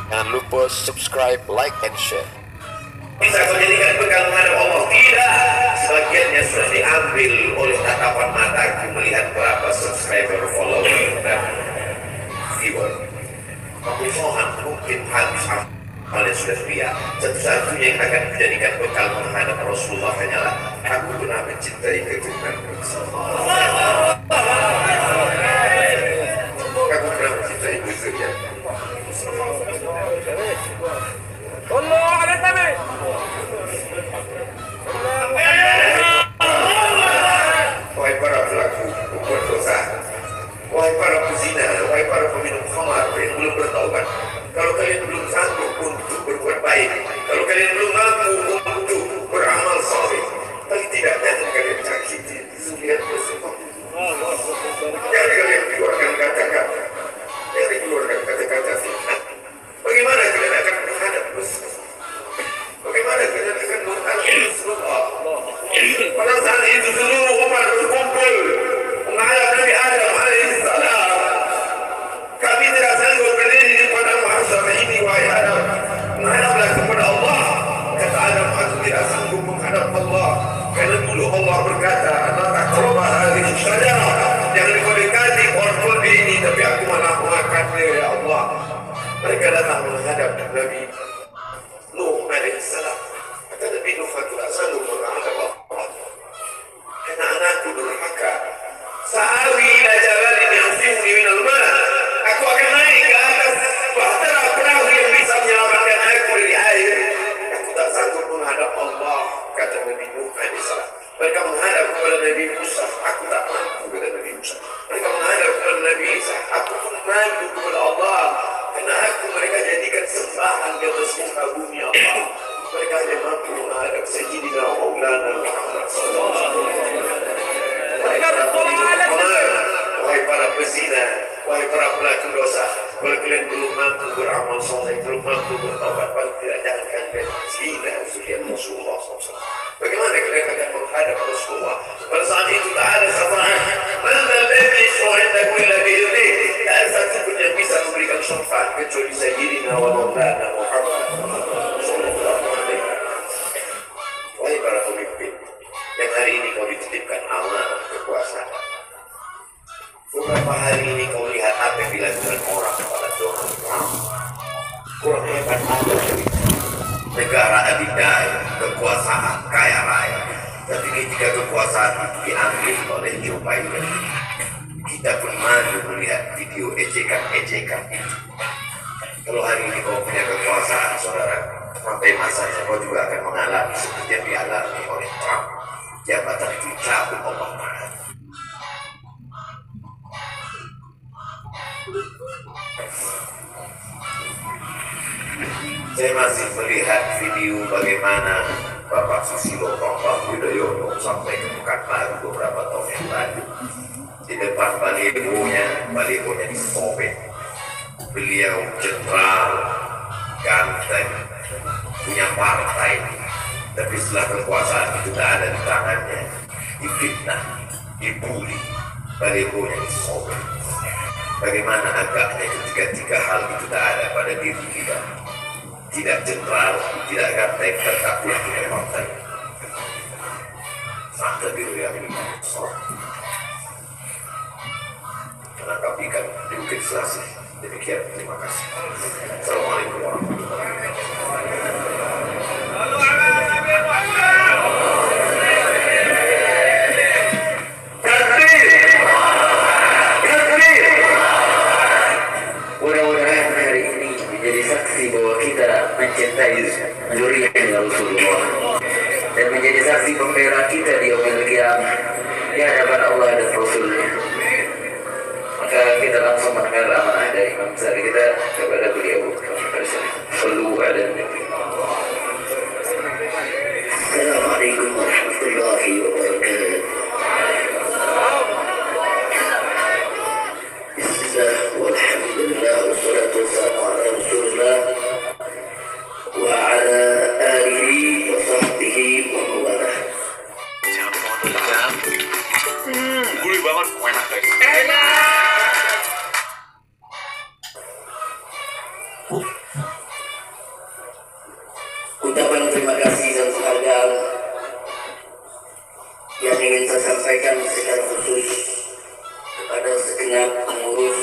Jangan lupa subscribe, like, and share. Bisa kau jadikan bekal menghadap Allah? Tidak. Sebagiannya sudah diambil oleh tatapan mataku melihat berapa subscriber, follower, dan viewer. Pemohon mungkin habis amal yang sudah ria. Satu-satunya yang akan dijadikan bekal menghadap Rasulullah hanyalah aku pernah mencintai keturunan Rasulullah. Aku pernah mencintai ibunya. Allah ala Nabi. Wahai para pelaku berbuat dosa, wahai para pezina, wahai para peminum khamar yang belum bertaubat, kalau kalian belum sanggup untuk berbuat baik, kalau kalian belum mampu untuk beramal saleh, paling tidak jangan kalian sakiti lihat bersumpah. Jangan kalian keluarkan kata-kata, jangan keluarkan kata-kata fitnah. Bagaimana kalian akan menghadap Rasul? Bagaimana kalian akan menghadap Rasulullah? Pada saat itu seluruh umat berkumpul menghadap Nabi Adam alaihissalam. Kami tidak sanggup berdiri di padang mahsyar ini, wahai Adam. Menghadaplah kepada Allah. Kata Adam, aku tidak sanggup menghadap Allah. Karena dulu Allah berkata, la taqrabu hadhihi syajarah. Jangan kau dekati pohon kulbi ini, tapi aku malah memakannya, ya Allah. Mereka datang menghadap Nabi Nuh alaihissalam. Kata Nabi Nuh, aku tak sanggup menghadap Allah. Karena anakku durhaka. Sa'awi ila jabalin ya'simuni minal ma'. Aku akan naik ke atas bahtera perahu yang bisa menyelamatkan aku dari air. Aku tak sanggup menghadap Allah, kata Nabi Nuh alaihissalam. Mereka menghadap kepada Nabi Musa. Aku tak mampu, kata Nabi Musa. Mereka menghadap kepada Nabi Isa. Aku pun mampu kepada Allah. Karena aku mereka jadikan sembahan di atas muka bumi Allah. Mereka hanya mampu menghadap Sayyidina Maulana Muhammad sallallahu alaihi wasallam. Wahai para pezina, wahai para pelaku dosa, kalau kalian belum mampu beramal soleh, belum mampu bertaubat, paling tidak jangan kalian zina zuriat Rasulullah SAW. Bagaimana kalian akan menghadap Rasulullah? Pada saat itu tak ada syafaat. Man alladhi syuhidahu illa bi'idhnih. Tak ada satu pun yang bisa memberikan syafaat kecuali Sayyidina wa Maulana Muhammad sallallahu alaihi wasallam. Wahai para pemimpin, yang hari ini kau dititipkan amanah kekuasaan. Beberapa hari ini kau lihat apa yang dilakukan orang kepada Donald Trump. Kurang hebat apa dari negara adidaya, kekuasaan kaya raya. Tapi ketika kekuasaan itu diambil oleh Joe Biden, kita pun malu melihat video ejekan-ejekan itu. Kalau hari ini kau punya kekuasaan, saudara, sampai masanya kau juga akan mengalami seperti yang dialami oleh Trump. Jabatan itu cabut Allah Ta'ala. Saya masih melihat video bagaimana Bapak Susilo Bambang Yudhoyono sampai ke Pekanbaru beberapa tahun yang lalu. Di depan balihonya disobek. Beliau jenderal, ganteng, punya partai, tapi setelah kekuasaan itu tidak ada di tangannya, difitnah, dibully, balihonya disobek. Bagaimana agaknya ketika tiga hal itu tidak ada pada diri kita? Tidak jenderal, tidak ganteng, dan tak pula punya partai. Maka diri yang ini menangkapikan di Bukit Selasih. Demikian, terima kasih. Assalamualaikum warahmatullahi wabarakatuh. Mudah-mudahan hari ini menjadi saksi bahwa kita mencintai zuriat Rasulullah dan menjadi saksi pembela kita di yaumil qiyamah di hadapan Allah dan Rasulnya. Maka kita langsung mendengar amanah dari Imam besar kita kepada beliau. Sallu ala Nabi. Assalamualaikum warahmatullahi wabarakatuh. Bismillah walhamdulillah wassalatu wassalamu ala Rasulillah wa ala alihi wa sahbihi wa mawalah. Gurih banget, enak guys. Enak. yang ingin saya sampaikan secara khusus kepada segenap pengurus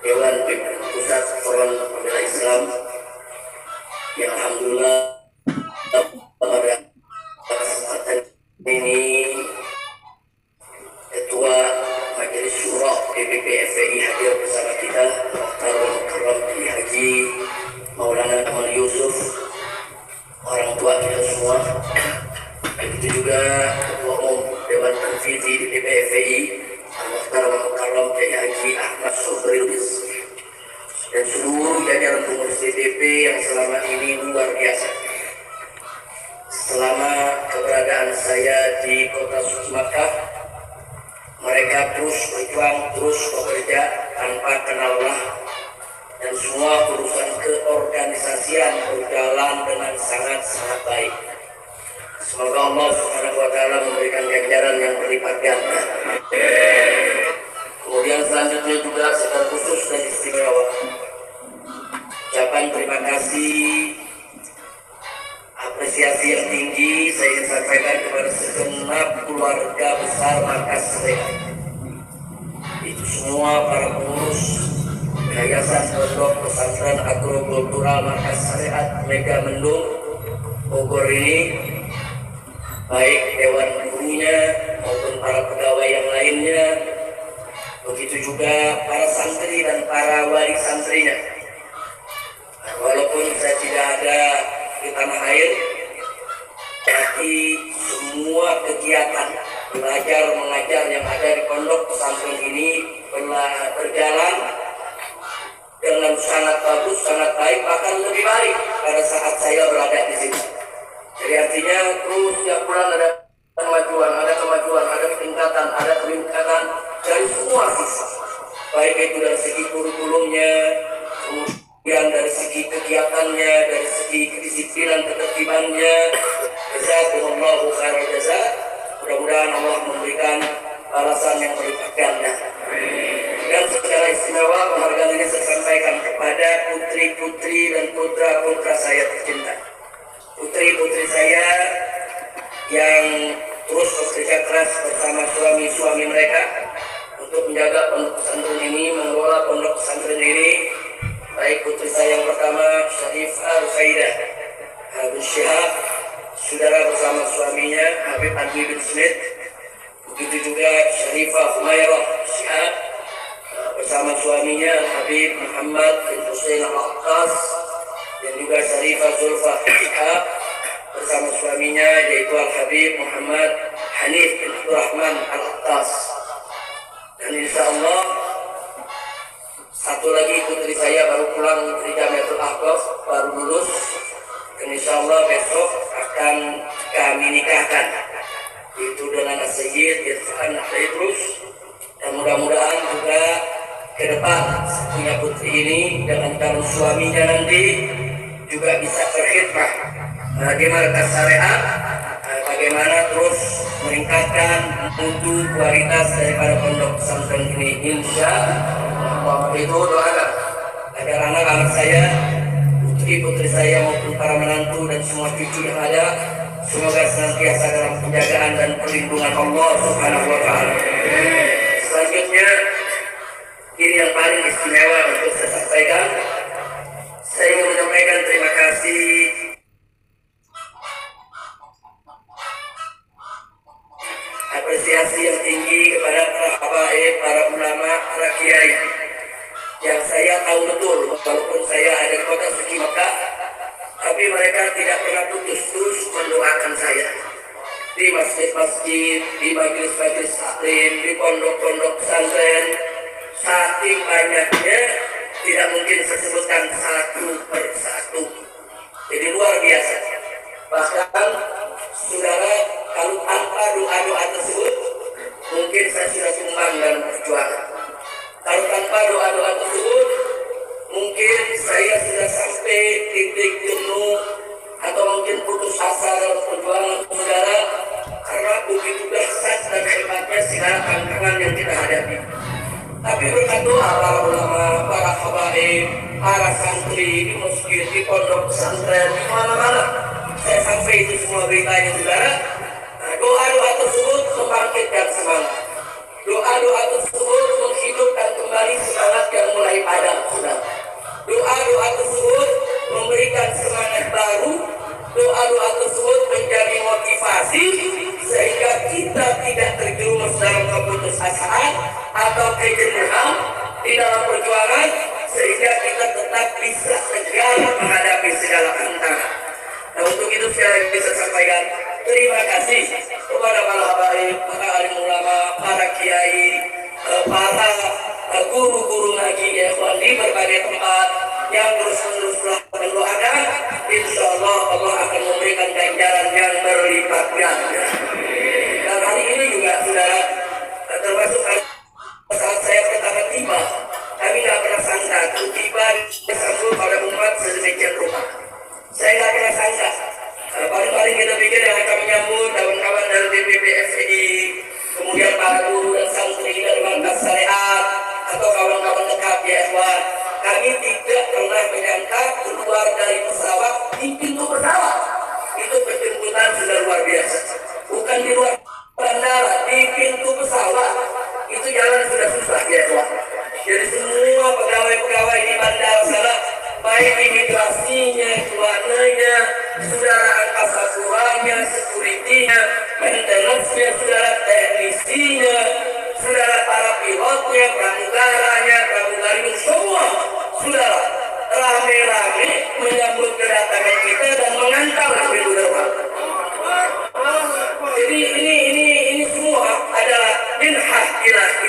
Dewan Pimpinan Pusat Front Pembela Islam yang alhamdulillah pada kesempatan ini Ketua Majelis Syuro DPP FPI hadir bersama kita, Muhtaram Mukarram Kiai Haji Maulana Kamal Yusuf, orang tua kita semua. Begitu juga Ketua Umum Dewan Tanfidhi DPP FPI Muhtaram Mukarram Kiai Haji Ahmad Sobri Lubis, dan seluruh jajaran pengurus DPP yang selama ini luar biasa. Selama keberadaan saya di kota suci Makkah, mereka terus berjuang, terus bekerja tanpa kenal lelah, dan semua urusan keorganisasian berjalan dengan sangat-sangat baik. Semoga Allah Subhanahu wa Ta'ala memberikan ganjaran yang berlipat ganda. Kemudian selanjutnya juga secara khusus dan istimewa, ucapan terima kasih, apresiasi yang tinggi saya ingin sampaikan kepada segenap keluarga besar Markas Syariat. Itu semua para pengurus Yayasan Pondok Pesantren Agrokultural Markas Syariat Mega Mendung Bogor ini, baik dewan gurunya maupun para pegawai yang lainnya, begitu juga para santri dan para wali santrinya. Walaupun saya tidak ada di tanah air, tapi semua kegiatan belajar mengajar yang ada di pondok pesantren ini berjalan dengan sangat bagus, sangat baik, bahkan lebih baik pada saat saya berada di sini. Jadi artinya terus setiap bulan ada kemajuan, ada peningkatan, ada peningkatan dari semua sisi, baik itu dari segi kurikulumnya, kemudian dari segi kegiatannya, dari segi kedisiplinan ketertibannya. Jazakumullahu khairal jaza. Mudah-mudahan Allah memberikan balasan yang berlipat ganda. Dan secara istimewa penghargaan ini saya sampaikan kepada putri-putri dan putra-putra saya tercinta. Putri-putri saya yang terus bekerja keras bersama suami-suami mereka untuk menjaga pondok pesantren ini, mengelola pondok pesantren ini. Baik putri saya yang pertama, Syarifah Rufaidah Abu Syihab, saudara bersama suaminya Habib Adwi bin Smith. Begitu juga Syarifah Humairah Syihab bersama suaminya Habib Muhammad bin Hussein Al-Aqtas, dan juga Syarifah Zulfa Syihab bersama suaminya yaitu Al-Habib Muhammad Hanif bin Abdurrahman Al-Aqtas. Dan insya Allah satu lagi putri saya baru pulang dari Jamiatul Ahqaf, baru lulus, dan insya Allah besok akan kami nikahkan, itu dengan As-Sayyid Irfan Idrus. Dan mudah-mudahan juga ke depan punya putri ini dengan calon suaminya nanti juga bisa berkhidmah di Markas Syariat, bagaimana terus meningkatkan mutu kualitas daripada pondok pesantren ini. Insya Allah itu doakan agar anak-anak saya, putri-putri saya maupun para menantu dan semua cucu yang ada, semoga senantiasa dalam penjagaan dan perlindungan Allah Subhanahu wa Ta'ala. Selanjutnya, ini yang paling istimewa untuk saya sampaikan. Saya ingin menyampaikan terima kasih apresiasi yang tinggi kepada para habaib, para ulama, para kiai yang saya tahu betul, walaupun saya ada di kota suci Makkah, tapi mereka tidak pernah putus terus mendoakan saya di masjid-masjid, di majelis-majelis taklim, di pondok-pondok pesantren. Saking banyaknya tidak mungkin saya sebutkan satu persatu. Jadi luar biasa. Bahkan saudara, kalau tanpa doa-doa tersebut mungkin saya sudah tumbang dalam perjuangan. Kalau tanpa doa-doa tersebut mungkin saya sudah sampai titik jenuh atau mungkin putus asa dalam perjuangan saudara, karena begitu dahsyat dan hebatnya segala tantangan yang kita hadapi. Tapi berkat doa para ulama, para habaib, para santri di masjid, di pondok pesantren, di mana-mana saya sampai itu semua beritanya saudara. Doa-doa atau kejenuhan di dalam perjuangan sehingga kita tetap bisa tegar menghadapi segala tantangan. Nah, untuk itu saya bisa sampaikan terima kasih kepada para habaib, para alim ulama, para kiai, para guru-guru ngaji ya di berbagai tempat yang terus-menerus mendoakan. Insya Allah Allah akan memberikan ganjaran yang berlipat ganda. Dan hari ini juga saudara, termasuk saat saya pertama tiba, kami tidak pernah sangka tiba disambut pada umat sedemikian rupa. Saya tidak pernah sangka. Paling-paling kita pikir yang akan menyambut kawan-kawan dari DPP FPI, kemudian para guru dan santri dari Markas Syariat atau kawan-kawan dekat ya ikhwan. Kami tidak pernah menyangka keluar dari pesawat di pintu pesawat. Itu penjemputan sudah luar biasa. Bukan di luar bandara, di pintu pesawat. Itu jalan sudah susah ya ikhwan. Jadi semua pegawai-pegawai di bandara sana, baik imigrasinya, keluarganya, saudara angkasa puranya, security-nya, maintenance-nya, saudara teknisinya, saudara para pilotnya, pramugaranya, pramugarinya, semua saudara rame-rame menyambut kedatangan kita dan mengantar ke pintu gerbang. Jadi ini semua adalah minhah ilahi